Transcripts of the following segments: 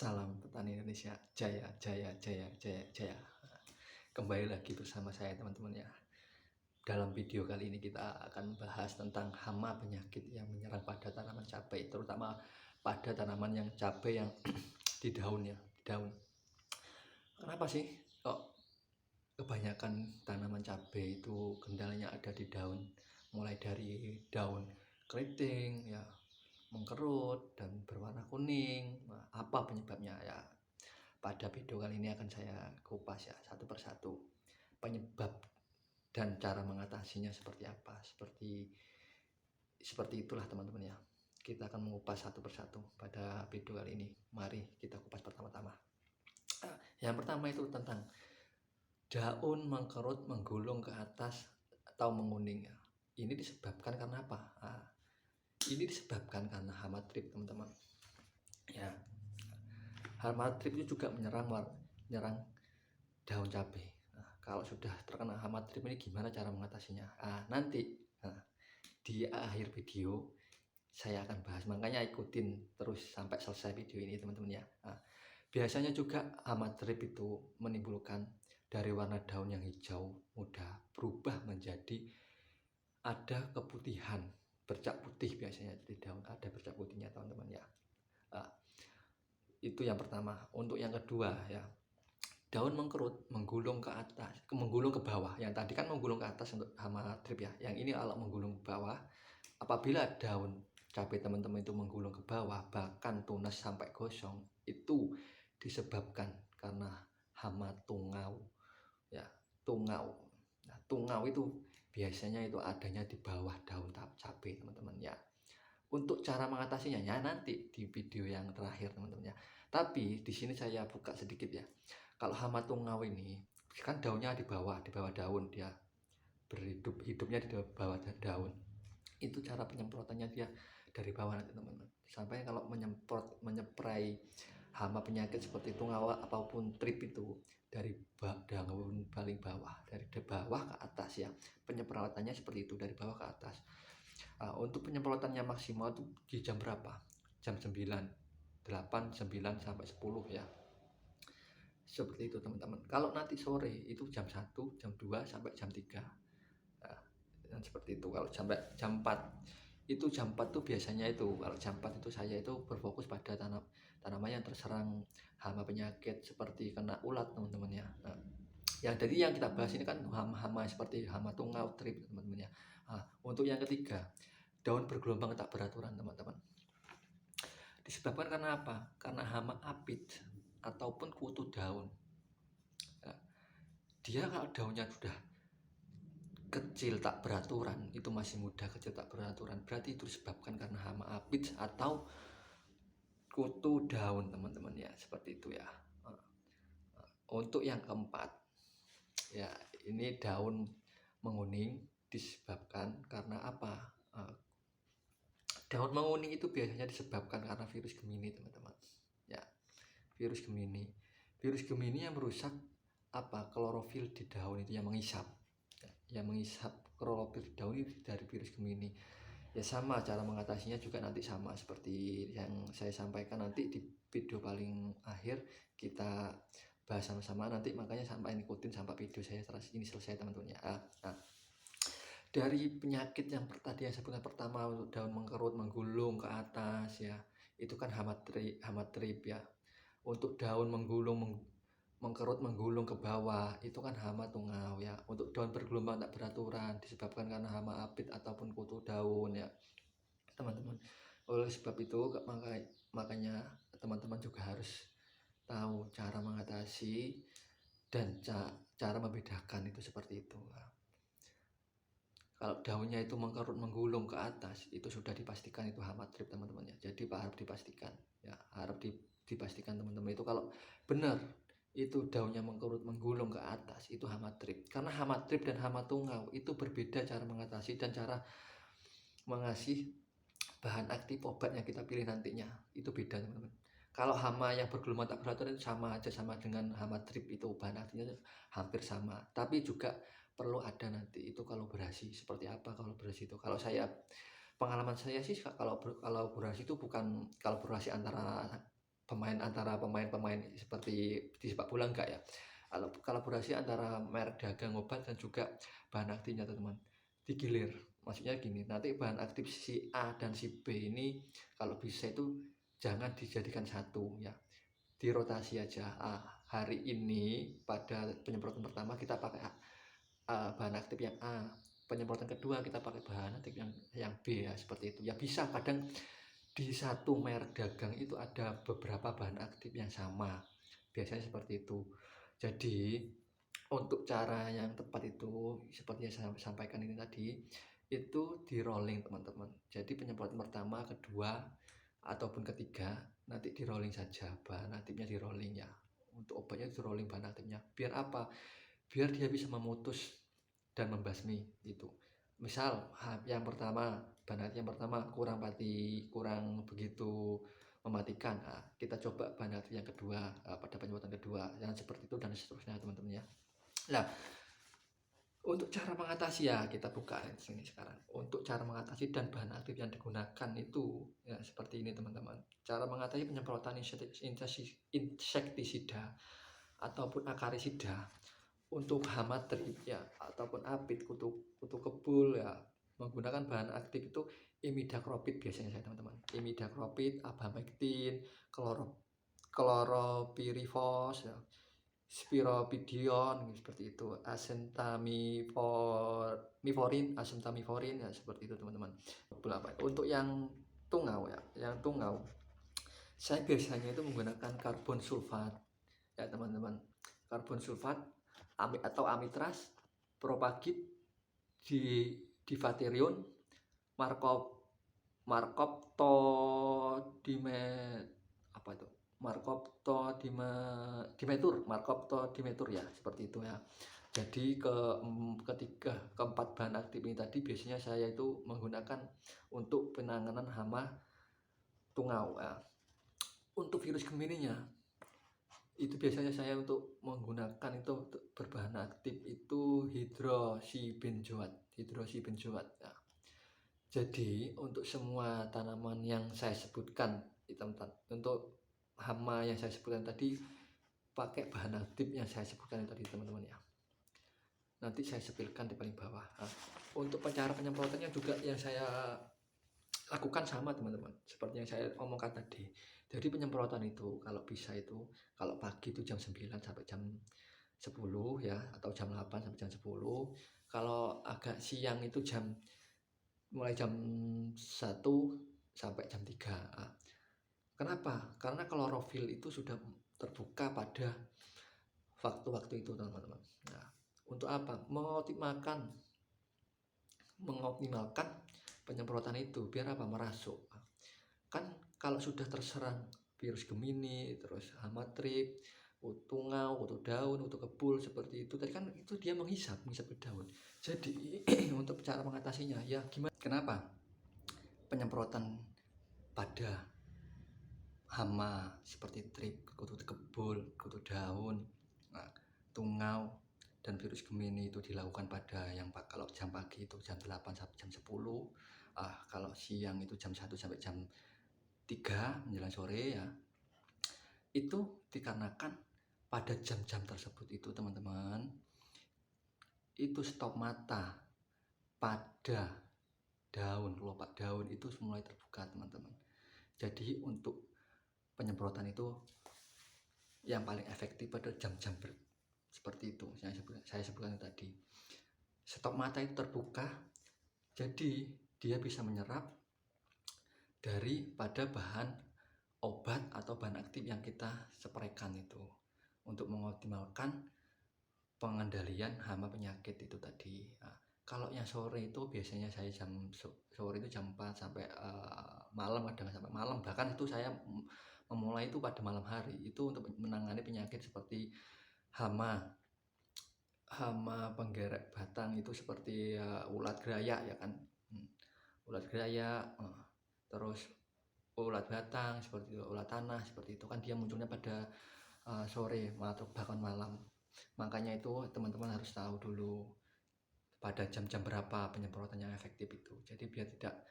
Salam petani Indonesia, jaya, jaya, jaya, jaya, jaya. Kembali lagi bersama saya teman-teman ya. Dalam video kali ini kita akan bahas tentang hama penyakit yang menyerang pada tanaman cabai, terutama pada tanaman yang cabai yang di daun ya, di daun. Kenapa sih kok kebanyakan tanaman cabai itu kendalanya ada di daun? Mulai dari daun keriting ya, mengkerut dan berwarna kuning. Nah, apa penyebabnya ya? Pada video kali ini akan saya kupas ya satu persatu penyebab dan cara mengatasinya seperti apa. Seperti itulah teman-teman ya. Kita akan mengupas satu persatu pada video kali ini. Mari kita kupas pertama-tama. Yang pertama itu tentang daun mengkerut, menggulung ke atas atau menguning ya. Ini disebabkan karena apa? Ini disebabkan karena hama trip teman-teman. Ya, hama trip itu juga menyerang daun cabai. Nah, kalau sudah terkena hama trip ini gimana cara mengatasinya? Nanti di akhir video saya akan bahas, makanya ikutin terus sampai selesai video ini teman-teman ya. Biasanya juga hama trip itu menimbulkan dari warna daun yang hijau muda berubah menjadi ada keputihan, bercak putih biasanya di daun ada bercak putihnya teman-teman ya. Itu yang pertama. Untuk yang kedua ya, daun mengkerut, menggulung ke atas, menggulung ke bawah. Yang tadi kan menggulung ke atas untuk hama trip ya. Yang ini kalau menggulung ke bawah, apabila daun cabai teman-teman itu menggulung ke bawah, bahkan tunas sampai gosong, itu disebabkan karena hama tungau. Ya, tungau. Nah, tungau itu biasanya itu adanya di bawah daun cabai teman-teman ya. Untuk cara mengatasinya ya nanti di video yang terakhir teman-teman ya. Tapi di sini saya buka sedikit ya. Kalau hama tungau ini kan daunnya di bawah daun, dia hidupnya di bawah daun. Itu cara penyemprotannya dia dari bawah nanti teman-teman. Sampai kalau menyeprai hama penyakit seperti tungau apapun trip itu dari daun paling bawah, dari bawah ke atas ya. Penyemprotannya seperti itu dari bawah ke atas. Untuk penyemprotannya maksimal itu di jam berapa? Jam 9, 8, 9 sampai 10 ya. Seperti itu teman-teman. Kalau nanti sore itu jam 1, jam 2 sampai jam 3. Dan seperti itu. Kalau sampai jam 4 itu jam 4 tuh biasanya itu kalau jam 4 itu saya itu berfokus pada tanaman yang terserang hama penyakit seperti kena ulat teman-teman ya. Ya jadi yang kita bahas ini kan hama-hama seperti hama tungau trip teman-teman ya. Untuk yang ketiga, daun bergelombang tak beraturan teman-teman. Disebabkan karena apa? Karena hama apit ataupun kutu daun. Dia kalau daunnya sudah kecil tak beraturan, itu masih muda kecil tak beraturan, berarti itu disebabkan karena hama apit atau kutu daun teman-teman ya, seperti itu ya. Untuk yang keempat ya, ini daun menguning disebabkan karena apa? Daun menguning itu biasanya disebabkan karena virus Gemini teman-teman ya. Virus Gemini yang merusak klorofil di daun itu, yang mengisap klorofil di daun itu dari virus Gemini ya. Sama cara mengatasinya juga nanti sama seperti yang saya sampaikan nanti di video paling akhir, kita bahas sama-sama nanti, makanya sampai ikutin sampai video saya ini selesai teman-teman ya. Dari penyakit yang tadi yang sebutkan pertama, untuk daun mengkerut, menggulung ke atas ya, itu kan hama trip ya. Untuk daun mengkerut, menggulung ke bawah, itu kan hama tungau ya. Untuk daun bergelombang tak beraturan disebabkan karena hama apit ataupun kutu daun ya teman-teman. Oleh sebab itu makanya teman-teman juga harus tahu cara mengatasi dan cara membedakan itu seperti itu. Kalau daunnya itu mengkerut, menggulung ke atas, itu sudah dipastikan itu hama trip teman-teman ya. Jadi harap dipastikan ya, dipastikan teman-teman itu kalau benar itu daunnya mengkerut, menggulung ke atas, itu hama trip. Karena hama trip dan hama tungau itu berbeda cara mengatasi dan cara mengasih bahan aktif obat yang kita pilih nantinya, itu beda teman-teman. Kalau hama yang bergelombang tak beraturan itu sama aja, sama dengan hama trip, itu bahan aktifnya hampir sama, tapi juga perlu ada nanti itu kolaborasi. Seperti apa kolaborasi itu? Kalau saya, pengalaman saya sih, kalau kolaborasi itu bukan kolaborasi antara antara pemain-pemain seperti di sepak bola enggak ya. Kolaborasi antara merek dagang obat dan juga bahan aktifnya teman-teman digilir. Maksudnya gini, nanti bahan aktif si A dan si B ini kalau bisa itu jangan dijadikan satu ya, dirotasi aja. Hari ini pada penyemprotan pertama kita pakai bahan aktif yang A, penyemprotan kedua kita pakai bahan aktif yang B ya, seperti itu ya. Bisa kadang di satu merek dagang itu ada beberapa bahan aktif yang sama, biasanya seperti itu. Jadi untuk cara yang tepat itu seperti yang saya sampaikan ini tadi, itu di rolling teman-teman. Jadi penyemprotan pertama, kedua ataupun ketiga nanti di rolling saja, bahan aktifnya di rolling ya. Untuk obatnya di rolling bahan aktifnya. Biar apa? Biar dia bisa memutus dan membasmi itu. Misal yang pertama, bahan aktif yang pertama kurang begitu mematikan, kita coba bahan aktif yang kedua pada penyemprotan kedua, yang seperti itu dan seterusnya teman-teman ya. Nah, untuk cara mengatasi ya kita buka sini sekarang. Untuk cara mengatasi dan bahan aktif yang digunakan itu ya seperti ini teman-teman. Cara mengatasi penyemprotan insektisida ataupun akarisida untuk hama trip ya ataupun apit, kutu kebul ya, menggunakan bahan aktif itu imidacloprid biasanya saya teman-teman. Imidacloprid, abamectin, chlorpyrifos ya, spiropidion seperti itu, asentamiforin ya seperti itu teman-teman. Untuk yang tungau ya, saya biasanya itu menggunakan karbon sulfat ya teman-teman. Karbon sulfat atau amitraz, propagit, divaterion, markoptodimetur ya, seperti itu ya. Jadi keempat bahan aktif ini tadi biasanya saya itu menggunakan untuk penanganan hama tungau ya. Untuk virus Gemininya itu biasanya saya untuk menggunakan itu untuk berbahan aktif itu hidrosibenzoat ya. Jadi untuk semua tanaman yang saya sebutkan untuk hama yang saya sebutkan tadi pakai bahan aktif yang saya sebutkan tadi teman-teman ya. Nanti saya sepilkan di paling bawah. Untuk cara penyemprotannya juga yang saya lakukan sama teman-teman seperti yang saya omongkan tadi. Jadi penyemprotan itu kalau bisa itu kalau pagi itu jam 9 sampai jam 10 ya, atau jam 8 sampai jam 10. Kalau agak siang itu mulai jam 1 sampai jam 3. Kenapa? Karena klorofil itu sudah terbuka pada waktu-waktu itu teman-teman. Nah, untuk apa? Mengoptimalkan penyemprotan itu biar apa? Merasuk. Kan kalau sudah terserang virus Gemini, terus hama trip, tungau, kutu daun, kutu kebul seperti itu tadi kan, itu dia menghisap ke daun. Jadi untuk cara mengatasinya ya gimana? Kenapa? Penyemprotan pada hama seperti trip, kutu kebul, kutu daun, tungau dan virus Gemini itu dilakukan pada kalau jam pagi itu jam 8 sampai jam 10. Kalau siang itu jam 1 sampai jam 3 menjelang sore ya. Itu dikarenakan pada jam-jam tersebut itu teman-teman itu stok mata pada kelopak daun itu mulai terbuka teman-teman. Jadi untuk penyemprotan itu yang paling efektif pada jam-jam seperti itu saya sebutkan tadi. Stok mata itu terbuka, jadi dia bisa menyerap daripada bahan obat atau bahan aktif yang kita spraykan itu untuk mengoptimalkan pengendalian hama penyakit itu tadi. Kalau yang sore itu biasanya saya sore itu jam 4 sampai malam, kadang sampai malam, bahkan itu saya memulai itu pada malam hari itu untuk menangani penyakit seperti hama penggerek batang itu seperti ulat geraya ya kan, ulat geraya, terus ulat batang seperti itu, ulat tanah seperti itu kan, dia munculnya pada sore atau bahkan malam. Makanya itu teman-teman harus tahu dulu pada jam-jam berapa penyemprotan yang efektif itu. Jadi biar tidak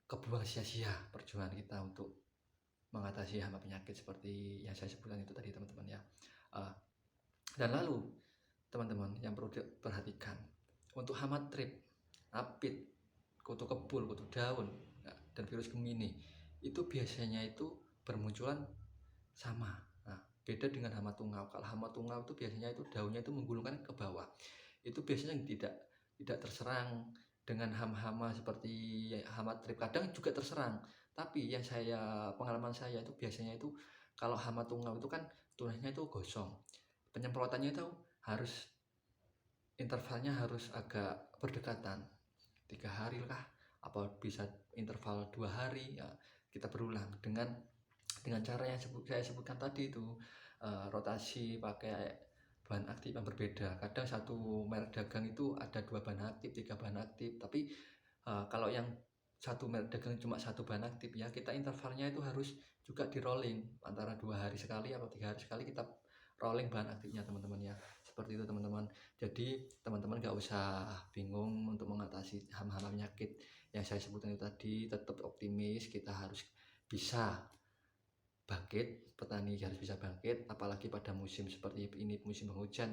kebuang sia-sia perjuangan kita untuk mengatasi hama penyakit seperti yang saya sebutkan itu tadi teman-teman ya. Dan lalu teman-teman yang perlu diperhatikan untuk hama trip, apit, kutu kebul, kutu daun, dan virus Gemini itu biasanya itu bermunculan sama. Nah, beda dengan hama tungau. Kalau hama tungau itu biasanya itu daunnya itu menggulungkan ke bawah. Itu biasanya tidak terserang dengan hama-hama seperti hama trip. Kadang juga terserang. Tapi yang pengalaman saya itu biasanya itu kalau hama tungau itu kan tunasnya itu gosong. Penyemprotannya itu harus intervalnya harus agak berdekatan. 3 hari lah, apa bisa interval 2 hari ya, kita berulang dengan cara yang saya sebutkan tadi itu, rotasi pakai bahan aktif yang berbeda. Kadang satu merek dagang itu ada 2 bahan aktif, 3 bahan aktif, tapi kalau yang satu merek dagang cuma 1 bahan aktif ya, kita intervalnya itu harus juga di rolling antara 2 hari sekali atau 3 hari sekali kita rolling bahan aktifnya teman-teman ya. Seperti itu teman-teman. Jadi teman-teman gak usah bingung untuk mengatasi hama-hama penyakit yang saya sebutkan itu tadi. Tetap optimis, kita harus bisa bangkit, petani harus bisa bangkit, apalagi pada musim seperti ini, musim penghujan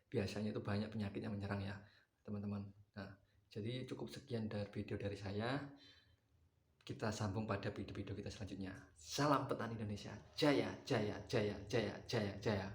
biasanya itu banyak penyakit yang menyerang ya teman-teman. Nah, jadi cukup sekian dari video dari saya. Kita sambung pada video-video kita selanjutnya. Salam petani Indonesia, jaya jaya jaya jaya jaya jaya.